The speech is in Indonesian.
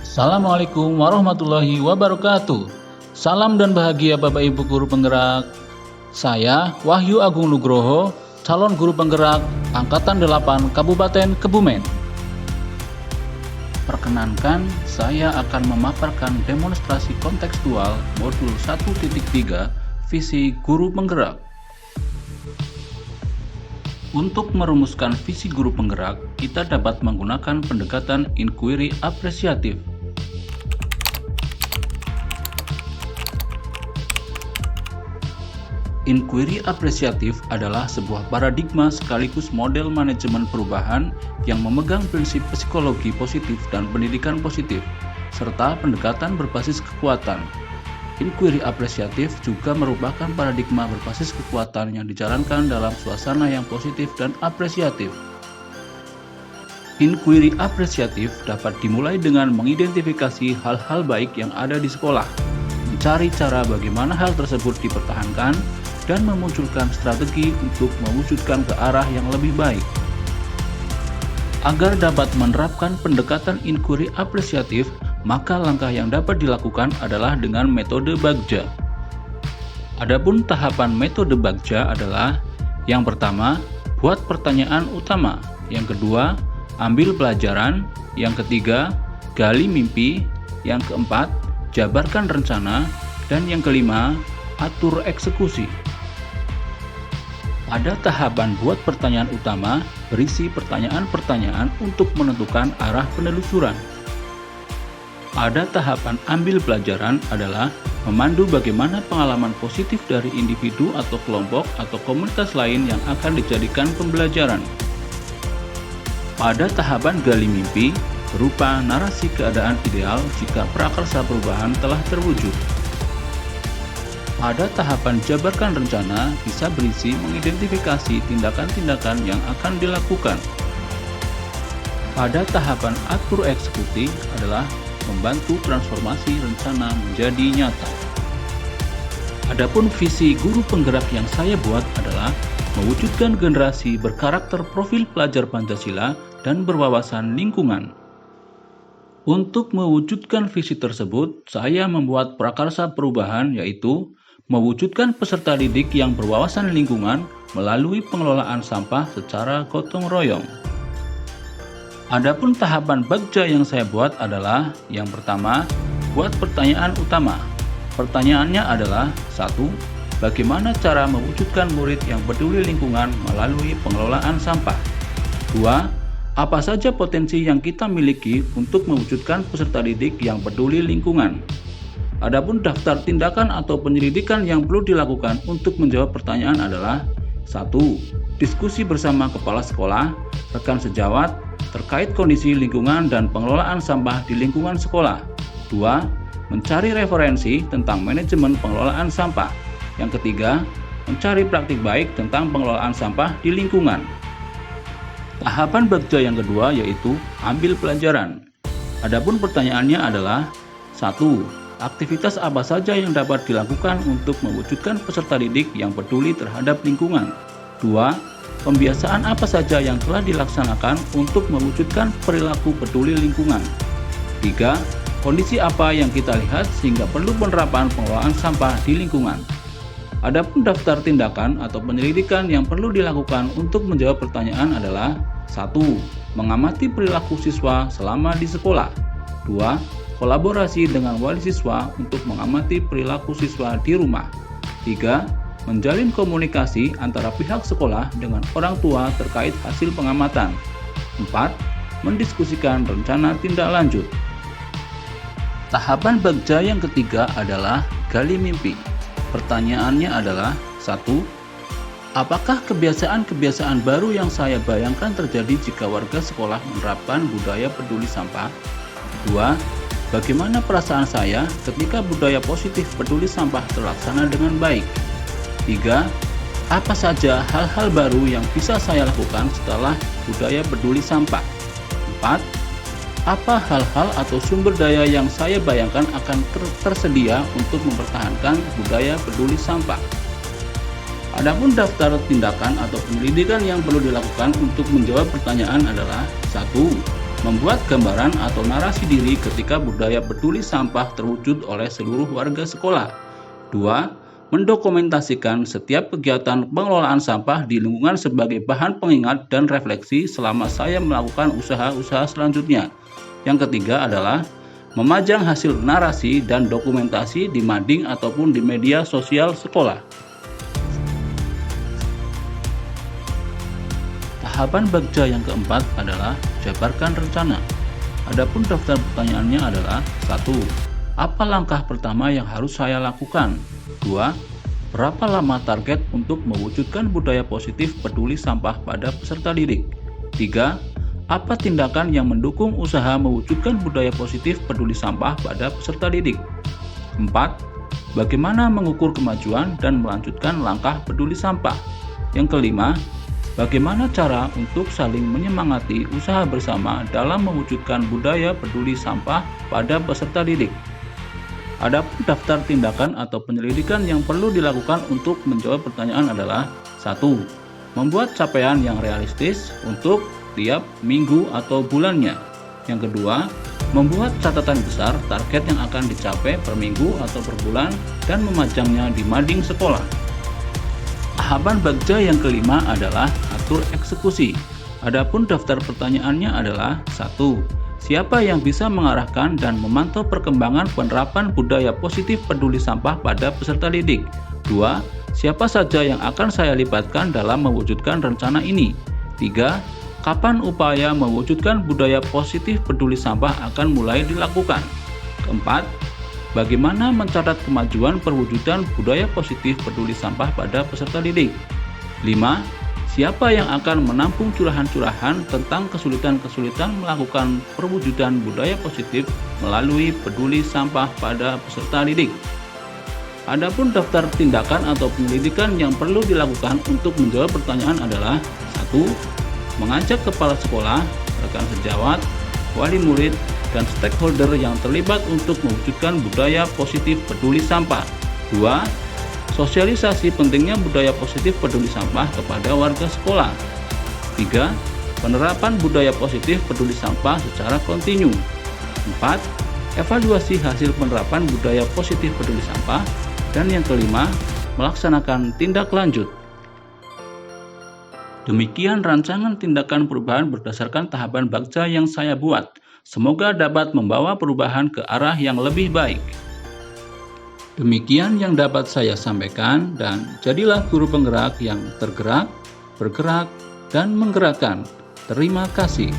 Assalamualaikum warahmatullahi wabarakatuh. Salam dan bahagia Bapak Ibu Guru Penggerak. Saya Wahyu Agung Nugroho, calon guru penggerak Angkatan 8 Kabupaten Kebumen. Perkenankan, saya akan memaparkan demonstrasi kontekstual modul 1.3 visi guru penggerak. Untuk merumuskan visi guru penggerak, kita dapat menggunakan pendekatan inquiry apresiatif. Inquiry apresiatif adalah sebuah paradigma sekaligus model manajemen perubahan yang memegang prinsip psikologi positif dan pendidikan positif, serta pendekatan berbasis kekuatan. Inquiry apresiatif juga merupakan paradigma berbasis kekuatan yang dijalankan dalam suasana yang positif dan apresiatif. Inquiry apresiatif dapat dimulai dengan mengidentifikasi hal-hal baik yang ada di sekolah, mencari cara bagaimana hal tersebut dipertahankan, dan memunculkan strategi untuk mewujudkan ke arah yang lebih baik. Agar dapat menerapkan pendekatan inquiry apresiatif, maka langkah yang dapat dilakukan adalah dengan metode Bagja. Adapun tahapan metode Bagja adalah: yang pertama, buat pertanyaan utama; yang kedua, ambil pelajaran; yang ketiga, gali mimpi; yang keempat, jabarkan rencana; dan yang kelima, atur eksekusi. Pada tahapan buat pertanyaan utama, berisi pertanyaan-pertanyaan untuk menentukan arah penelusuran. Pada tahapan ambil pelajaran adalah memandu bagaimana pengalaman positif dari individu atau kelompok atau komunitas lain yang akan dijadikan pembelajaran. Pada tahapan gali mimpi, berupa narasi keadaan ideal jika prakarsa perubahan telah terwujud. Pada tahapan jabarkan rencana bisa berisi mengidentifikasi tindakan-tindakan yang akan dilakukan. Pada tahapan atur eksekusi adalah membantu transformasi rencana menjadi nyata. Adapun visi guru penggerak yang saya buat adalah mewujudkan generasi berkarakter profil pelajar Pancasila dan berwawasan lingkungan. Untuk mewujudkan visi tersebut, saya membuat prakarsa perubahan, yaitu mewujudkan peserta didik yang berwawasan lingkungan melalui pengelolaan sampah secara gotong royong. Adapun tahapan Bagja yang saya buat adalah: yang pertama, buat pertanyaan utama. Pertanyaannya adalah: 1. Bagaimana cara mewujudkan murid yang peduli lingkungan melalui pengelolaan sampah? 2. Apa saja potensi yang kita miliki untuk mewujudkan peserta didik yang peduli lingkungan? Adapun daftar tindakan atau penyelidikan yang perlu dilakukan untuk menjawab pertanyaan adalah: 1. Diskusi bersama kepala sekolah, rekan sejawat, terkait kondisi lingkungan dan pengelolaan sampah di lingkungan sekolah. 2. Mencari referensi tentang manajemen pengelolaan sampah. Yang ketiga, mencari praktik baik tentang pengelolaan sampah di lingkungan. Tahapan Bagja yang kedua yaitu ambil pelajaran. Adapun pertanyaannya adalah: 1. Aktivitas apa saja yang dapat dilakukan untuk mewujudkan peserta didik yang peduli terhadap lingkungan? 2. Pembiasaan apa saja yang telah dilaksanakan untuk mewujudkan perilaku peduli lingkungan? 3. Kondisi apa yang kita lihat sehingga perlu penerapan pengelolaan sampah di lingkungan? Adapun daftar tindakan atau penyelidikan yang perlu dilakukan untuk menjawab pertanyaan adalah: 1. Mengamati perilaku siswa selama di sekolah. 2. Kolaborasi dengan wali siswa untuk mengamati perilaku siswa di rumah. 3. Menjalin komunikasi antara pihak sekolah dengan orang tua terkait hasil pengamatan. 4. Mendiskusikan rencana tindak lanjut. Tahapan Bagja yang ketiga adalah gali mimpi. Pertanyaannya adalah: 1. Apakah kebiasaan-kebiasaan baru yang saya bayangkan terjadi jika warga sekolah menerapkan budaya peduli sampah? 2. Bagaimana perasaan saya ketika budaya positif peduli sampah terlaksana dengan baik? 3. Apa saja hal-hal baru yang bisa saya lakukan setelah budaya peduli sampah? 4. Apa hal-hal atau sumber daya yang saya bayangkan akan tersedia untuk mempertahankan budaya peduli sampah? Adapun daftar tindakan atau penyelidikan yang perlu dilakukan untuk menjawab pertanyaan adalah: 1. membuat gambaran atau narasi diri ketika budaya peduli sampah terwujud oleh seluruh warga sekolah. 2. Mendokumentasikan setiap kegiatan pengelolaan sampah di lingkungan sebagai bahan pengingat dan refleksi selama saya melakukan usaha-usaha selanjutnya. Yang ketiga adalah memajang hasil narasi dan dokumentasi di mading ataupun di media sosial sekolah. Tahapan bagja yang keempat adalah jabarkan rencana. Adapun daftar pertanyaannya adalah 1. Apa langkah pertama yang harus saya lakukan? 2. Berapa lama target untuk mewujudkan budaya positif peduli sampah pada peserta didik? 3. Apa tindakan yang mendukung usaha mewujudkan budaya positif peduli sampah pada peserta didik? 4. Bagaimana mengukur kemajuan dan melanjutkan langkah peduli sampah? Yang kelima, bagaimana cara untuk saling menyemangati usaha bersama dalam mewujudkan budaya peduli sampah pada peserta didik? Adapun daftar tindakan atau penyelidikan yang perlu dilakukan untuk menjawab pertanyaan adalah 1. Membuat capaian yang realistis untuk tiap minggu atau bulannya. Yang kedua, membuat catatan besar target yang akan dicapai per minggu atau per bulan dan memajangnya di mading sekolah. Tahapan bagja yang kelima adalah atur eksekusi. Adapun daftar pertanyaannya adalah 1. Siapa yang bisa mengarahkan dan memantau perkembangan penerapan budaya positif peduli sampah pada peserta didik? 2. Siapa saja yang akan saya libatkan dalam mewujudkan rencana ini? 3. Kapan upaya mewujudkan budaya positif peduli sampah akan mulai dilakukan? 4. Bagaimana mencatat kemajuan perwujudan budaya positif peduli sampah pada peserta didik? 5. Siapa yang akan menampung curahan-curahan tentang kesulitan-kesulitan melakukan perwujudan budaya positif melalui peduli sampah pada peserta didik? Adapun daftar tindakan atau penyelidikan yang perlu dilakukan untuk menjawab pertanyaan adalah 1. Mengajak kepala sekolah, rekan sejawat, wali murid, dan stakeholder yang terlibat untuk mewujudkan budaya positif peduli sampah. 2. Sosialisasi pentingnya budaya positif peduli sampah kepada warga sekolah. 3. Penerapan budaya positif peduli sampah secara kontinu. 4. Evaluasi hasil penerapan budaya positif peduli sampah. Dan yang kelima, melaksanakan tindak lanjut. Demikian rancangan tindakan perubahan berdasarkan tahapan bagja yang saya buat. Semoga dapat membawa perubahan ke arah yang lebih baik. Demikian yang dapat saya sampaikan, dan jadilah guru penggerak yang tergerak, bergerak, dan menggerakkan. Terima kasih.